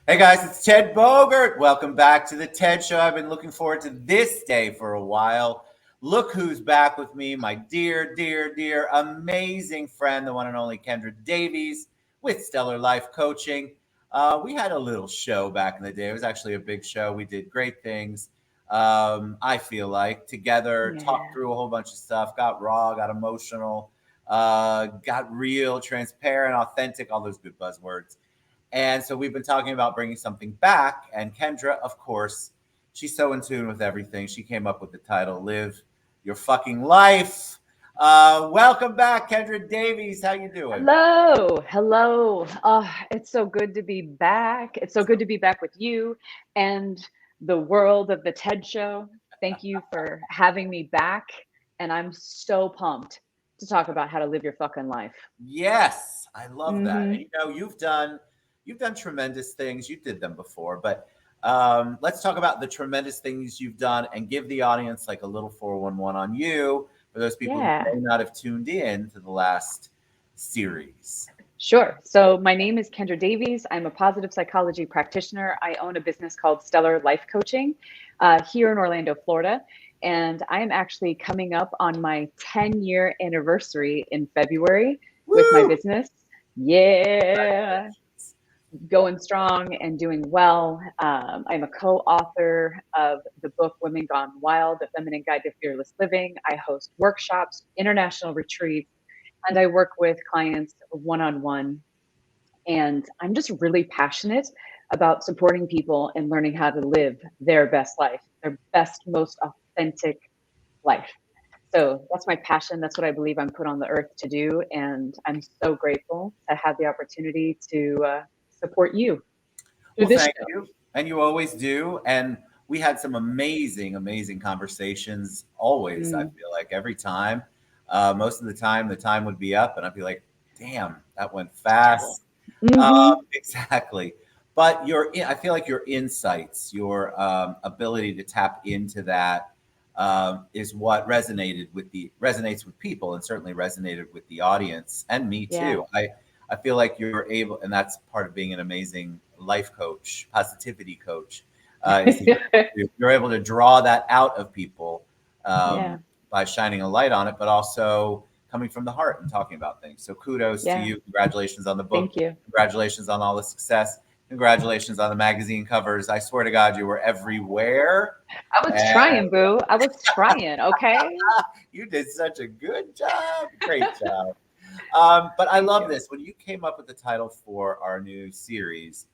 Hey guys, it's Ted Bogert. Welcome back to the TED Show. I've been looking forward to this day for a while. Look who's back with me, my dear, dear, dear, amazing friend, the one and only Kendra Davies with Stellar Life Coaching. We had a little show back in the day. It was actually a big show. We did great things. I feel like together, talked Yeah. through a whole bunch of stuff, got raw, got emotional, got real, transparent, authentic, all those good buzzwords. And so we've been talking about bringing something back. And Kendra, of course, she's so in tune with everything. She came up with the title "Live Your Fucking Life." Welcome back, Kendra Davies. How you doing? Hello. Hello. It's so good to be back. It's so good to be back with you and the world of the TED Show. Thank you for having me back. And I'm so pumped to talk about how to live your fucking life. Yes, I love that. And Hmm. you've done tremendous things. You did them before, but let's talk about the tremendous things you've done and give the audience like a little 411 on you for those people who Yeah. may not have tuned in to the last series. Sure. So, my name is Kendra Davies. I'm a positive psychology practitioner. I own a business called Stellar Life Coaching here in Orlando, Florida. And I am actually coming up on my 10-year anniversary in February with my Woo! business. Yeah, going strong and doing well. I'm a co author of the book Women Gone Wild, The Feminine Guide to Fearless Living. I host workshops, international retreats, and I work with clients one on one. And I'm just really passionate about supporting people and learning how to live their best life, their best, most authentic life. So that's my passion. That's what I believe I'm put on the earth to do. And I'm so grateful to have the opportunity to support you through Well, this thank show. you. And you always do. And we had some amazing, amazing conversations always. I Mm, feel like every time. Most of the time would be up, and I'd be like, damn, that went cool. fast. Hmm. Exactly. But I feel like your insights, your ability to tap into that is what resonates with people, and certainly resonated with the audience and me Yeah. too. I feel like you're able, and that's part of being an amazing life coach, positivity coach, is that you're able to draw that out of people Yeah. by shining a light on it, but also coming from the heart and talking about things. So kudos to Yeah. you. Congratulations on the book. Thank you. Congratulations on all the success. Congratulations on the magazine covers. I swear to God, you were everywhere. I was And trying, boo. I was trying. Okay. you did such a good job. Great job. But I Thank love you. this. When you came up with the title for our new series,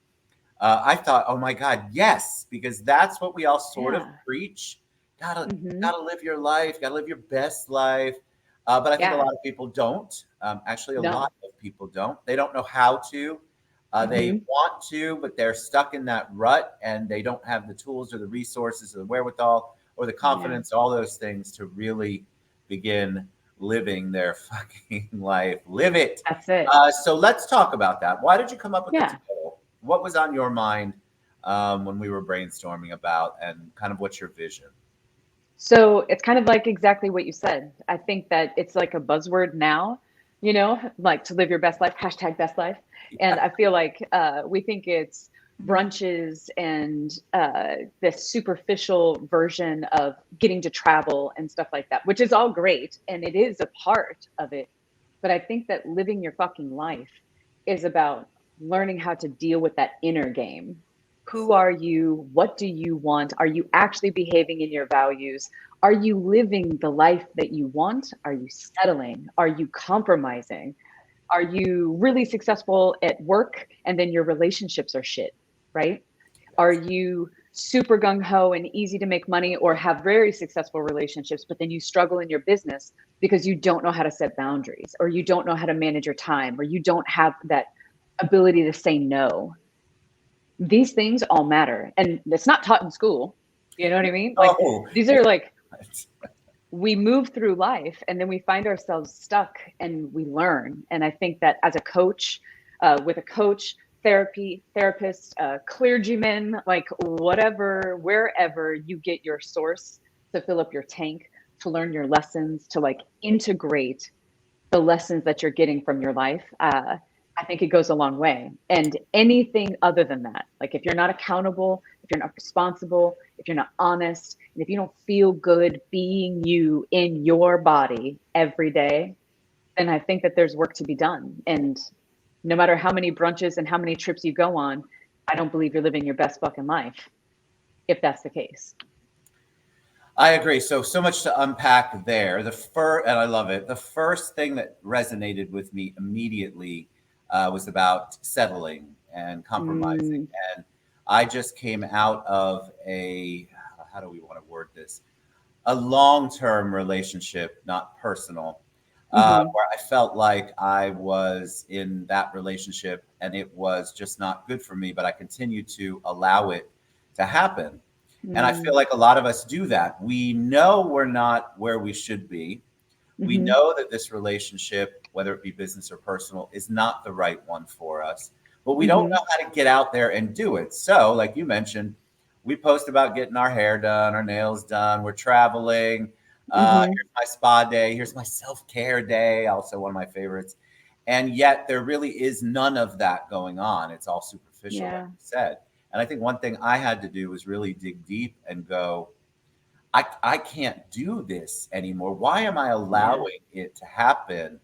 I thought, oh my God, yes, because that's what we all sort of Yeah. preach. Gotta, Hmm. gotta live your life, gotta live your best life. But I think a Yeah. lot of people don't. Actually, a No. lot of people don't. They don't know how to. They Hmm. want to, but they're stuck in that rut and they don't have the tools or the resources or the wherewithal or the Yeah. confidence, all those things to really begin living their fucking life. Live it. That's it. So let's talk about that. Why did you come up with the Yeah. title? What was on your mind when we were brainstorming about and kind of what's your vision? So it's kind of like exactly what you said. I think that it's like a buzzword now, like to live your best life, hashtag best life. And I feel like we think it's brunches and this superficial version of getting to travel and stuff like that, which is all great. And it is a part of it. But I think that living your fucking life is about learning how to deal with that inner game. Who are you? What do you want? Are you actually behaving in your values? Are you living the life that you want? Are you settling? Are you compromising? Are you really successful at work and then your relationships are shit, right? Are you super gung ho and easy to make money or have very successful relationships, but then you struggle in your business because you don't know how to set boundaries or you don't know how to manage your time or you don't have that ability to say no? These things all matter. And it's not taught in school. You know what I mean? Like Oh, these it's are like we move through life and then we find ourselves stuck and we learn. And I think that as a coach, with a coach, therapist, clergyman, like whatever, wherever you get your source to fill up your tank, to learn your lessons, to like integrate the lessons that you're getting from your life. I think it goes a long way. And anything other than that, like if you're not accountable, if you're not responsible, if you're not honest, and if you don't feel good being you in your body every day, then I think that there's work to be done. And no matter how many brunches and how many trips you go on, I don't believe you're living your best fucking life if that's the case. I agree. So much to unpack there. And I love it. The first thing that resonated with me immediately was about settling and compromising. Mm, And I just came out of how do we want to word this? A long-term relationship, not personal, hmm. where I felt like I was in that relationship and it was just not good for me, but I continued to allow it to happen. And I feel Mm, like a lot of us do that. We know we're not where we should be. We hmm. know that this relationship, whether it be business or personal, is not the right one for us, but we don't Hmm. know how to get out there and do it. So, like you mentioned, we post about getting our hair done, our nails done, we're traveling. Hmm. Here's my spa day, here's my self care day, also one of my favorites. And yet, there really is none of that going on. It's all superficial, like Yeah. you said. And I think one thing I had to do was really dig deep and go, I can't do this anymore. Why am I Yeah. allowing it to happen?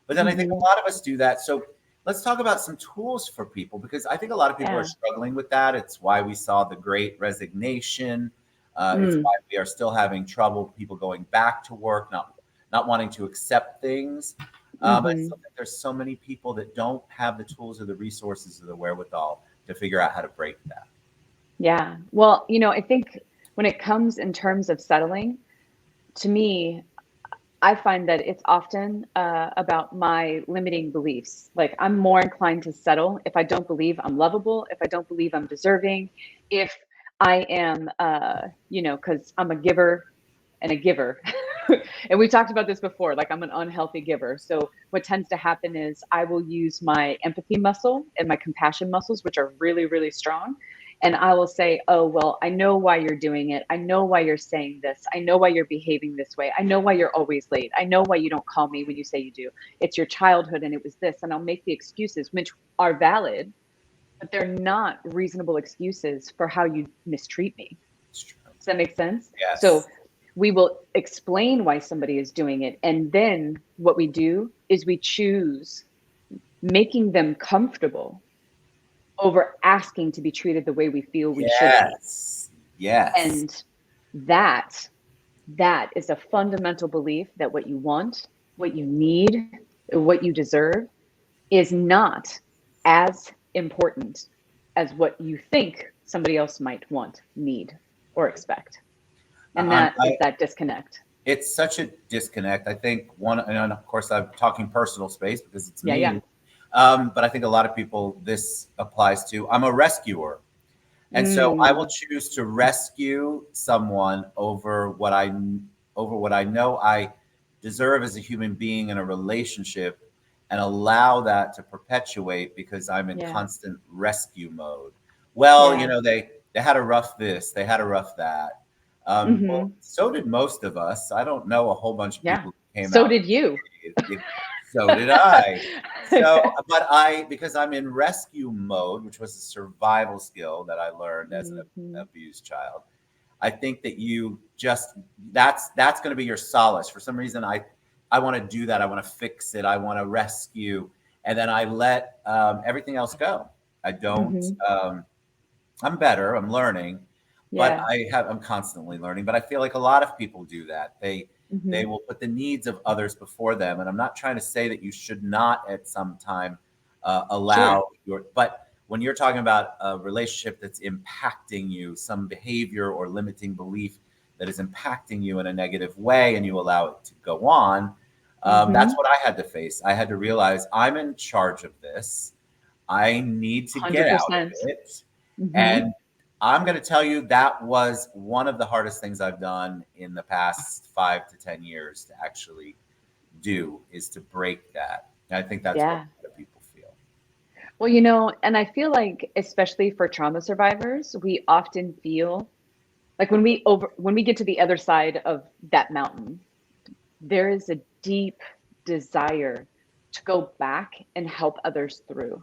But then I think a Hmm. lot of us do that. So let's talk about some tools for people because I think a lot of people are Yeah. struggling with that. It's why we saw the great resignation. It's Mm, why we are still having trouble people going back to work, not wanting to accept things. I hmm. still think there's so many people that don't have the tools or the resources or the wherewithal to figure out how to break that. Yeah. Well, I think when it comes in terms of settling, to me, I find that it's often about my limiting beliefs. Like I'm more inclined to settle if I don't believe I'm lovable, if I don't believe I'm deserving, if I am, because I'm a giver and a giver. And we talked about this before, like I'm an unhealthy giver. So what tends to happen is I will use my empathy muscle and my compassion muscles, which are really, really strong. And I will say, oh, well, I know why you're doing it. I know why you're saying this. I know why you're behaving this way. I know why you're always late. I know why you don't call me when you say you do. It's your childhood and it was this. And I'll make the excuses, which are valid, but they're not reasonable excuses for how you mistreat me. It's true. Does that make sense? So Yes. we will explain why somebody is doing it. And then what we do is we choose making them comfortable over asking to be treated the way we feel we should be. Yes. Yes. And that that is a fundamental belief that what you want, what you need, what you deserve is not as important as what you think somebody else might want, need, or expect. And I'm, that is that disconnect. it's such a disconnect. I think one, and of course, I'm talking personal space because it's Yeah, yeah. me. But I think a lot of people this applies to. I'm a rescuer, and so I will Mm, choose to rescue someone over what I know I deserve as a human being in a relationship, and allow that to perpetuate because I'm in yeah, constant rescue mode. Well, yeah. they had a rough this, they had a rough that. Well, Hmm. so did most of us. I don't know a whole bunch of Yeah. people who came So out. did you. So did I. So, but because I'm in rescue mode, which was a survival skill that I learned as an Hmm. abused child, I think that you just that's going to be your solace. For some reason, I want to do that. I want to fix it. I want to rescue, and then I let everything else go. I don't. Hmm. I'm better. I'm learning, but Yeah. I'm constantly learning. But I feel like a lot of people do that. They Hmm. will put the needs of others before them. And I'm not trying to say that you should not at some time Sure. allow your. But when you're talking about a relationship that's impacting you, some behavior or limiting belief that is impacting you in a negative way, and you allow it to go on, that's Hmm. what I had to face. I had to realize I'm in charge of this. I need to get out of 100%. it. Hmm. And I'm going to tell you that was one of the hardest things I've done in the past 5 to 10 years to actually do is to break that. And I think that's what Yeah. a lot of people feel. Well, and I feel like, especially for trauma survivors, we often feel like when we get to the other side of that mountain, there is a deep desire to go back and help others through.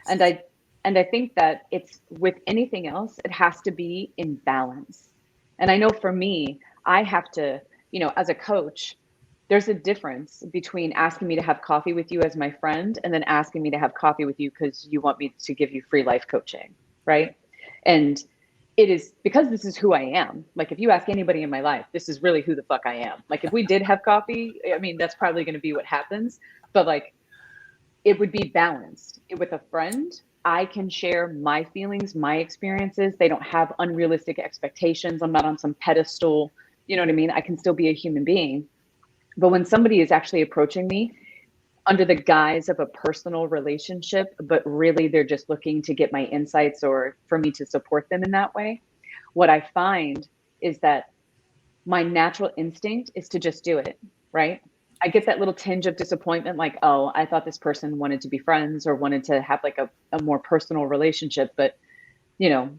And Yes. I think that it's with anything else, it has to be in balance. And I know for me, I have to, as a coach, there's a difference between asking me to have coffee with you as my friend and then asking me to have coffee with you because you want me to give you free life coaching, right? And it is because this is who I am. Like if you ask anybody in my life, this is really who the fuck I am. Like if we did have coffee, I mean, that's probably going to be what happens. But like it would be balanced. With a friend, I can share my feelings, my experiences. They don't have unrealistic expectations. I'm not on some pedestal. You know what I mean? I can still be a human being. But when somebody is actually approaching me under the guise of a personal relationship, but really they're just looking to get my insights or for me to support them in that way, what I find is that my natural instinct is to just do it, right? I get that little tinge of disappointment, like, oh, I thought this person wanted to be friends or wanted to have like a more personal relationship, but you know,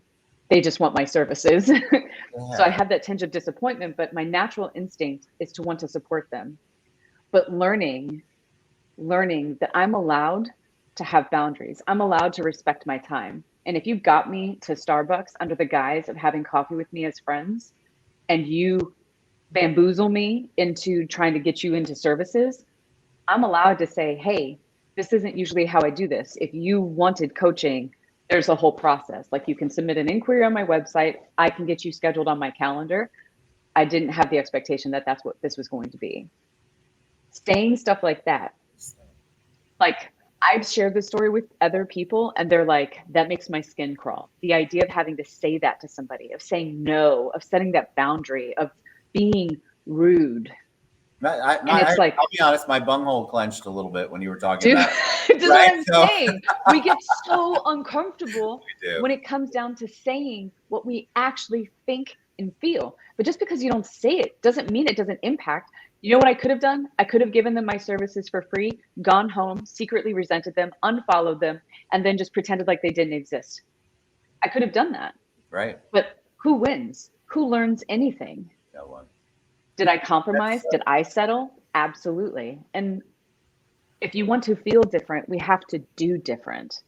they just want my services. So I Yeah. have that tinge of disappointment, but my natural instinct is to want to support them. But learning that I'm allowed to have boundaries. I'm allowed to respect my time. And if you got me to Starbucks under the guise of having coffee with me as friends and you bamboozle me into trying to get you into services, I'm allowed to say, hey, this isn't usually how I do this. If you wanted coaching, there's a whole process. Like you can submit an inquiry on my website, I can get you scheduled on my calendar. I didn't have the expectation that that's what this was going to be. Saying stuff like that, like I've shared this story with other people and they're like, that makes my skin crawl. The idea of having to say that to somebody, of saying no, of setting that boundary, of being rude. And it's like, I'll be honest, my bunghole clenched a little bit when you were talking dude, about it. this is what Right. I'm So saying. We get so uncomfortable we do. when it comes down to saying what we actually think and feel. But just because you don't say it doesn't mean it doesn't impact. You know what I could have done? I could have given them my services for free, gone home, secretly resented them, unfollowed them, and then just pretended like they didn't exist. I could have done that. Right. But who wins? Who learns anything? No one. Did I That's compromise? Did I settle? Absolutely. And if you want to feel different, we have to do different.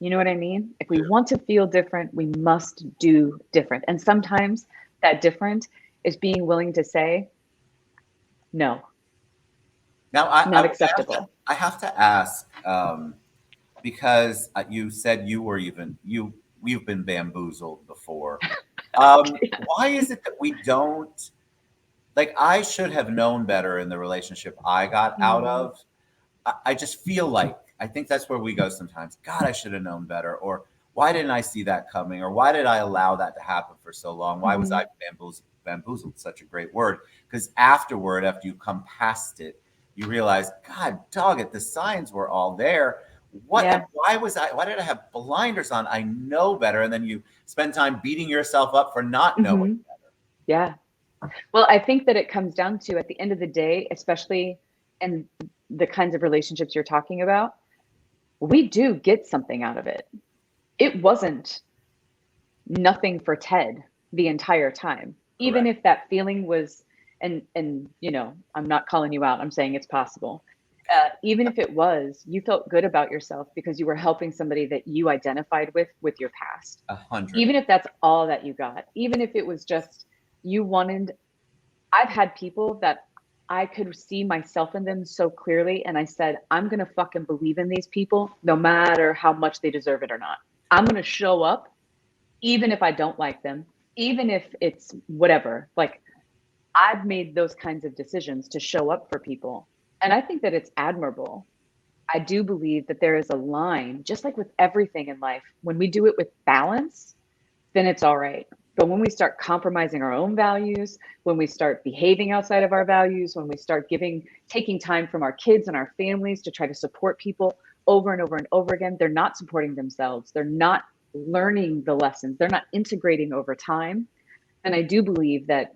You know what I mean? If we want to feel different, we must do different. And sometimes that different is being willing to say, no, Now not acceptable. I have to ask, because you said you've been bamboozled before. Why is it that we don't, like, I should have known better in the relationship I got out Mm, of. I just feel like I think that's where we go sometimes. God, I should have known better, or why didn't I see that coming, or why did I allow that to happen for so long? Why was mhm. I bamboozled? Bamboozled, such a great word, because afterward, after you come past it, you realize, God, dog it, the signs were all there. Yeah. Why was I? Why did I have blinders on? I know better, and then you spend time beating yourself up for not knowing. Hmm. Yeah. Well, I think that it comes down to at the end of the day, especially in the kinds of relationships you're talking about, we do get something out of it. It wasn't nothing for Ted the entire time. Even Correct. if that feeling was, and I'm not calling you out. I'm saying it's possible. Even if it was, you felt good about yourself because you were helping somebody that you identified with your past. 100. Even if that's all that you got, even if it was just you wanted. I've had people that I could see myself in them so clearly, and I said, I'm gonna fucking believe in these people no matter how much they deserve it or not. I'm gonna show up even if I don't like them, even if it's whatever. Like I've made those kinds of decisions to show up for people. And I think that it's admirable. I do believe that there is a line, just like with everything in life, when we do it with balance, then it's all right. But when we start compromising our own values, when we start behaving outside of our values, when we start taking time from our kids and our families to try to support people over and over and over again, they're not supporting themselves. They're not learning the lessons. They're not integrating over time. And I do believe that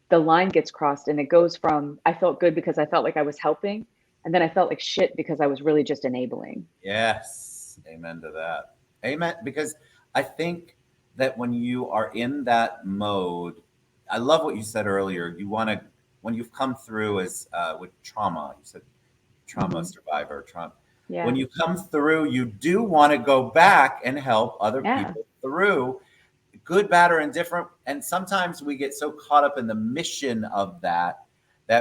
the line gets crossed and it goes from I felt good because I felt like I was helping, and then I felt like shit because I was really just enabling. Yes. Amen to that. Amen. Because I think that when you are in that mode, I love what you said earlier. You want to, when you've come through as with trauma, you said trauma survivor. When Yeah. you come through, you do want to go back and help other Yeah. people through, good, bad, or indifferent. And sometimes we get so caught up in the mission of that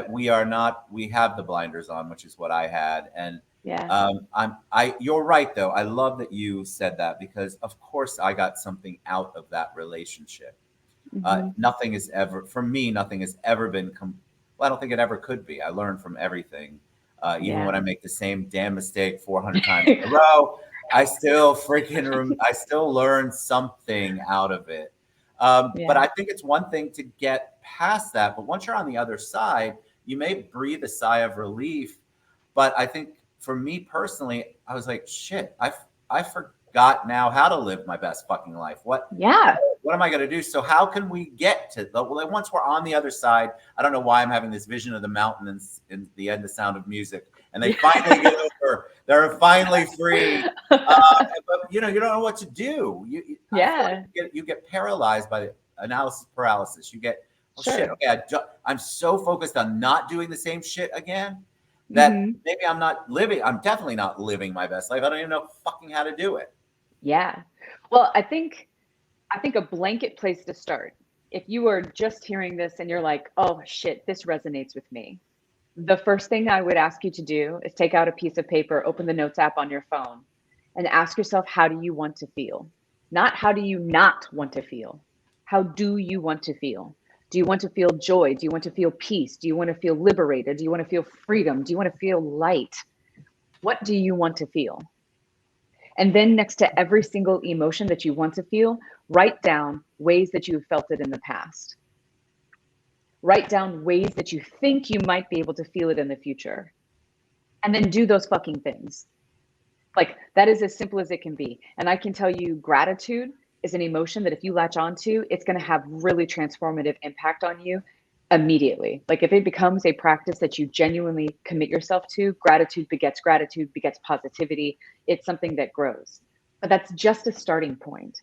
we are not. We have the blinders on, which is what I had. And Yeah. You're right though. I love that you said that because of course I got something out of that relationship. Hmm. Nothing is ever, for me, nothing has ever been, well, I don't think it ever could be. I learn from everything. Even Yeah. when I make the same damn mistake 400 times in a row, I still learn something out of it. But Yeah. I think it's one thing to get past that. But once you're on the other side, you may breathe a sigh of relief. But I think for me personally, I was like, shit, I forgot now how to live my best fucking life. Yeah. What am I going to do? So how can we get to the, well, once we're on the other side, I don't know why I'm having this vision of the mountain in the end, the Sound of Music, and they finally get over, they're finally free. But you know, you don't know what to do. I feel like Yeah. you get paralyzed by the analysis paralysis. You get, oh shit, Sure. okay, I'm so focused on not doing the same shit again that Hmm. maybe I'm definitely not living my best life. I don't even know fucking how to do it. Yeah. Well, I think a blanket place to start, if you are just hearing this and you're like, oh shit, this resonates with me, the first thing I would ask you to do is take out a piece of paper, open the notes app on your phone, and ask yourself, how do you want to feel? Not how do you not want to feel? How do you want to feel? Do you want to feel joy? Do you want to feel peace? Do you want to feel liberated? Do you want to feel freedom? Do you want to feel light? What do you want to feel? And then next to every single emotion that you want to feel, write down ways that you've felt it in the past. Write down ways that you think you might be able to feel it in the future. And then do those fucking things. Like that is as simple as it can be. And I can tell you, gratitude is an emotion that if you latch onto, it's going to have really transformative impact on you immediately. Like if it becomes a practice that you genuinely commit yourself to, gratitude begets positivity. It's something that grows. But that's just a starting point.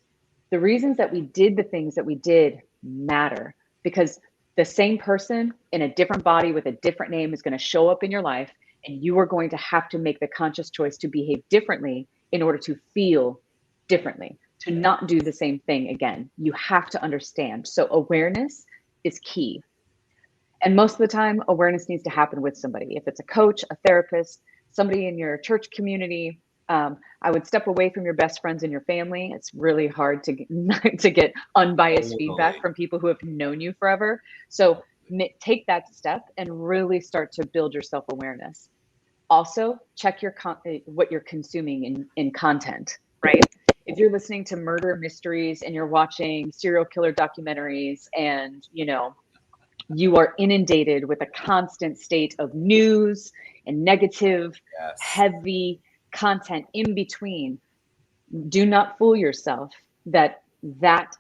The reasons that we did the things that we did matter because the same person in a different body with a different name is going to show up in your life, and you are going to have to make the conscious choice to behave differently in order to feel differently, to not do the same thing again. You have to understand. So awareness is key. And most of the time, awareness needs to happen with somebody. If it's a coach, a therapist, somebody in your church community, I would step away from your best friends and your family. It's really hard to get, to get unbiased feedback Totally. from people who have known you forever. So take that step and really start to build your self awareness. Also, check your what you're consuming in content, right? If you're listening to murder mysteries and you're watching serial killer documentaries and, you are inundated with a constant state of news and negative, Yes. heavy content in between, do not fool yourself that that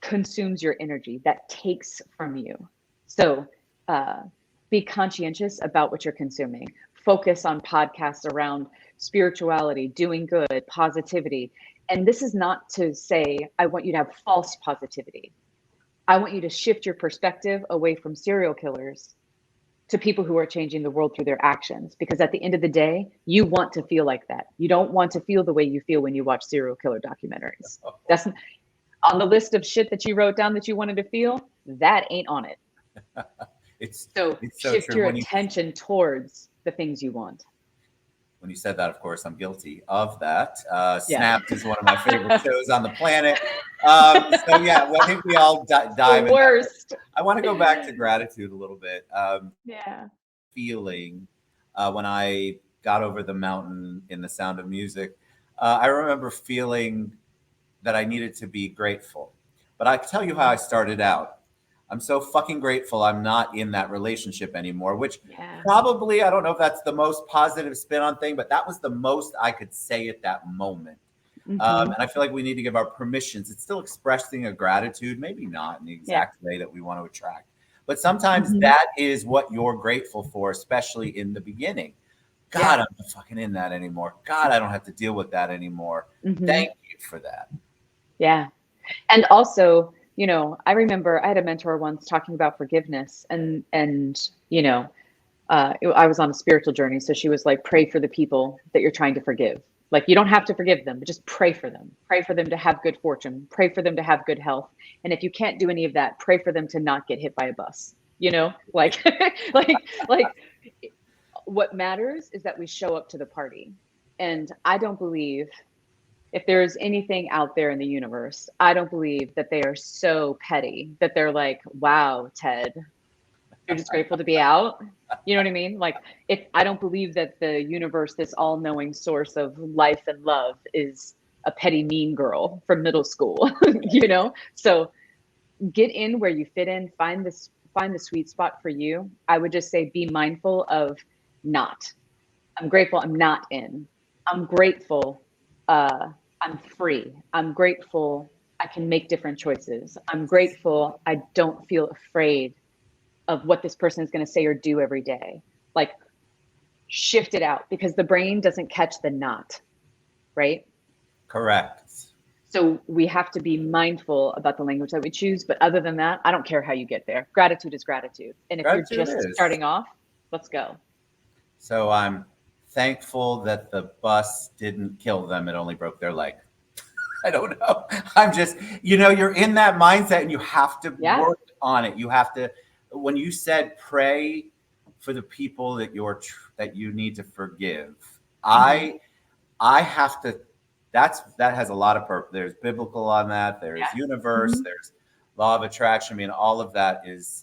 consumes your energy, that takes from you. So uh, be conscientious about what you're consuming. Focus on podcasts around spirituality, doing good, positivity. And this is not to say I want you to have false positivity. I want you to shift your perspective away from serial killers to people who are changing the world through their actions. Because at the end of the day, you want to feel like that. You don't want to feel the way you feel when you watch serial killer documentaries. That's on the list of shit that you wrote down that you wanted to feel. That ain't on it. It's So it's so shift true. your attention towards the things you want. When you said that, of course, I'm guilty of that. Yeah. Snapped is one of my favorite shows on the planet. So yeah, well, I think we all The dive in that. But worst. I want to go back to gratitude a little bit. Yeah. Feeling when I got over the mountain in the Sound of Music, I remember feeling that I needed to be grateful. But I can tell you how I started out. I'm so fucking grateful I'm not in that relationship anymore, which Yeah. probably, I don't know if that's the most positive spin on thing, but that was the most I could say at that moment. Hmm. And I feel like we need to give our permissions. It's still expressing a gratitude, maybe not in the Yeah. exact way that we want to attract. But sometimes Hmm. that is what you're grateful for, especially in the beginning. Yeah. God, I'm not fucking in that anymore. God, I don't have to deal with that anymore. Hmm. Thank you for that. Yeah. And also, I remember I had a mentor once talking about forgiveness and I was on a spiritual journey. So she was like, pray for the people that you're trying to forgive. Like, you don't have to forgive them, but just pray for them. Pray for them to have good fortune. Pray for them to have good health. And if you can't do any of that, pray for them to not get hit by a bus. You know, like, like what matters is that we show up to the party. And I don't believe, if there's anything out there in the universe, I don't believe that they are so petty that they're like, wow, Ted, you're just grateful to be out. You know what I mean? Like, if I don't believe that the universe, this all-knowing source of life and love, is a petty mean girl from middle school, you know? So get in where you fit in, find the sweet spot for you. I would just say be mindful of not. I'm grateful I'm not in. I'm grateful I'm free. I'm grateful I can make different choices. I'm grateful I don't feel afraid of what this person is going to say or do every day. Like, shift it out, because the brain doesn't catch the not, right? Correct. So we have to be mindful about the language that we choose. But other than that, I don't care how you get there. Gratitude is gratitude. And if you're Gratitude just is. starting off, let's go. So I'm thankful that the bus didn't kill them. It only broke their leg. I don't know. I'm just, you're in that mindset and you have to Yeah. work on it. You have to, when you said pray for the people that you need to forgive, Mm-hmm. I have to, that has a lot of purpose. There's biblical on that. There's Yeah. universe. Mm-hmm. There's law of attraction. I mean, all of Yeah.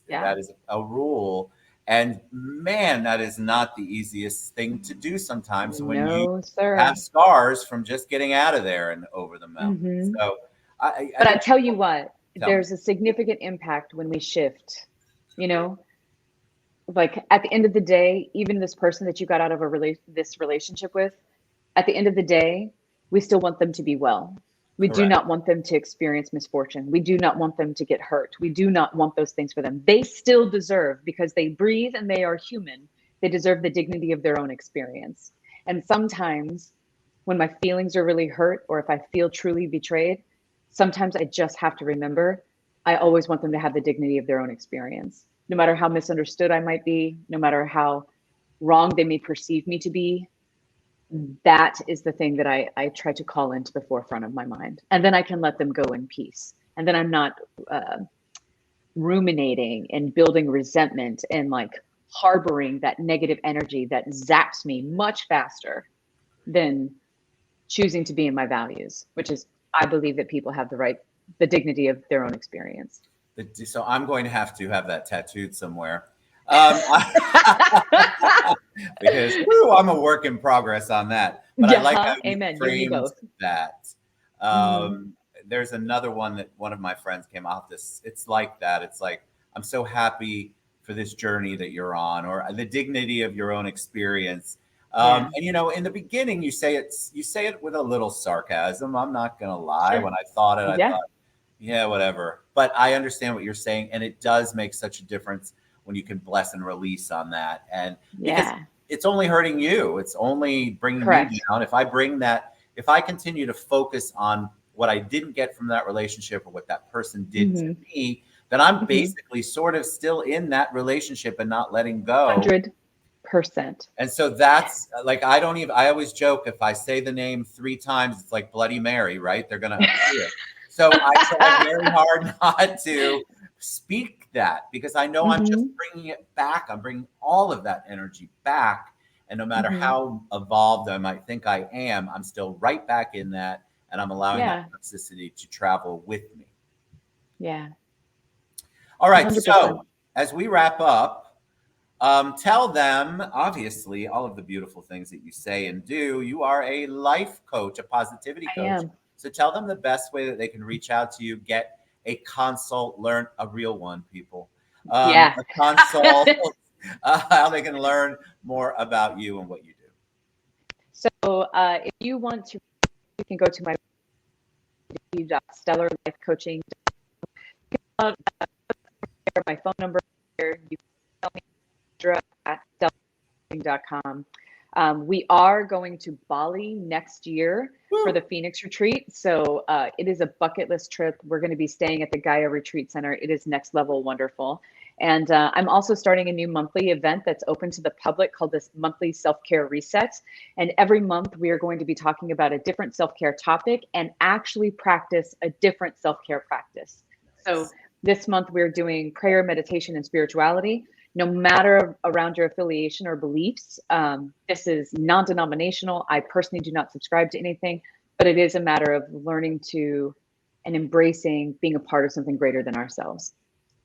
that is a rule. And man, that is not the easiest thing to do sometimes when you No, sir. have scars from just getting out of there and over the mountain. Mm-hmm. So I But I think, tell you what, tell me. there's a significant impact when we shift, you know, like at the end of the day, even this person that you got out of this relationship with, at the end of the day, we still want them to be well. We do Correct. not want them to experience misfortune. We do not want them to get hurt. We do not want those things for them. They still deserve, because they breathe and they are human, they deserve the dignity of their own experience. And sometimes when my feelings are really hurt, or if I feel truly betrayed, sometimes I just have to remember I always want them to have the dignity of their own experience. No matter how misunderstood I might be, no matter how wrong they may perceive me to be, that is the thing that I try to call into the forefront of my mind. And then I can let them go in peace. And then I'm not ruminating and building resentment and like harboring that negative energy that zaps me much faster than choosing to be in my values, which is, I believe that people have the dignity of their own experience. So I'm going to have that tattooed somewhere. Because I'm a work in progress on that. But I like Yeah, how you amen. You and me framed both. that. Mm-hmm. There's another one that one of my friends came off this. It's like that. It's like, I'm so happy for this journey that you're on, or the dignity of your own experience. Yeah, And in the beginning, you say it with a little sarcasm. I'm not gonna lie. sure. When I thought it, I Yeah. thought, yeah, whatever. But I understand what you're saying, and it does make such a difference when you can bless and release on that. And because Yeah. it's only hurting you, it's only bringing you Correct. down. If I continue to focus on what I didn't get from that relationship or what that person did to Mm-hmm. me, then I'm Mm-hmm. basically sort of still in that relationship and not letting go. 100%. And so that's like, I always joke, if I say the name 3 times, it's like Bloody Mary, right? They're going to appear. So I try very hard not to speak that, because I know I'm just Mm-hmm. bringing it back. I'm bringing all of that energy back. And no matter Mm-hmm. how evolved I might think I am, I'm still right back in that. And I'm allowing that Yeah. toxicity to travel with me. Yeah. All right. 100%. So as we wrap up, tell them, obviously, all of the beautiful things that you say and do. You are a life coach, a positivity I coach. am. So tell them the best way that they can reach out to you, get a consult, learn a real one, people. Yeah. A consult, how they can learn more about you and what you do. So if you want to, you can go to my stellarlifecoaching. My phone number here. You can tell me Kendra at stellarlifecoaching.com. We are going to Bali next year for Woo. the Phoenix retreat. So it is a bucket list trip. We're going to be staying at the Gaia Retreat Center. It is next level wonderful. And I'm also starting a new monthly event that's open to the public called this monthly self-care reset. And every month we are going to be talking about a different self-care topic and actually practice a different self-care practice. So this month we're doing prayer, meditation, and spirituality. No matter around your affiliation or beliefs, this is non-denominational. I personally do not subscribe to anything, but it is a matter of learning to and embracing being a part of something greater than ourselves.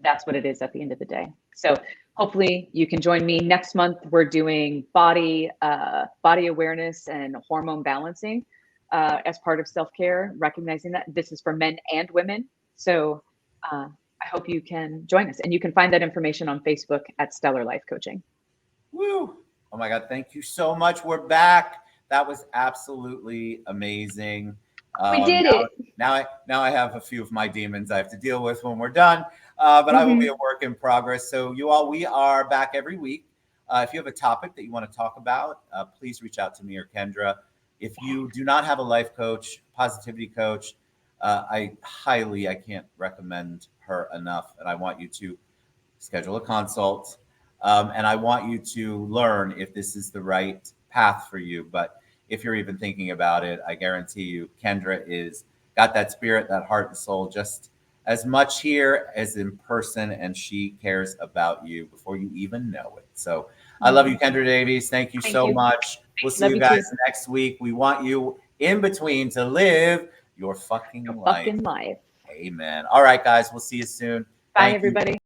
That's what it is at the end of the day. So hopefully you can join me next month. We're doing body awareness and hormone balancing as part of self-care, recognizing that this is for men and women. So I hope you can join us, and you can find that information on Facebook at Stellar Life Coaching. Woo. Oh my God. Thank you so much. We're back. That was absolutely amazing. We did it. Now I have a few of my demons I have to deal with when we're done, but I will be a work in progress. So you all, we are back every week. If you have a topic that you want to talk about, please reach out to me or Kendra. If you do not have a life coach, positivity coach, I can't recommend her enough. And I want you to schedule a consult. And I want you to learn if this is the right path for you. But if you're even thinking about it, I guarantee you, Kendra is got that spirit, that heart and soul just as much here as in person. And she cares about you before you even know it. So I love you, Kendra Davies. Thank you so much. We'll see you guys next week. We want you in between to live your fucking life. life. Amen. All right, guys. We'll see you soon. Bye, everybody.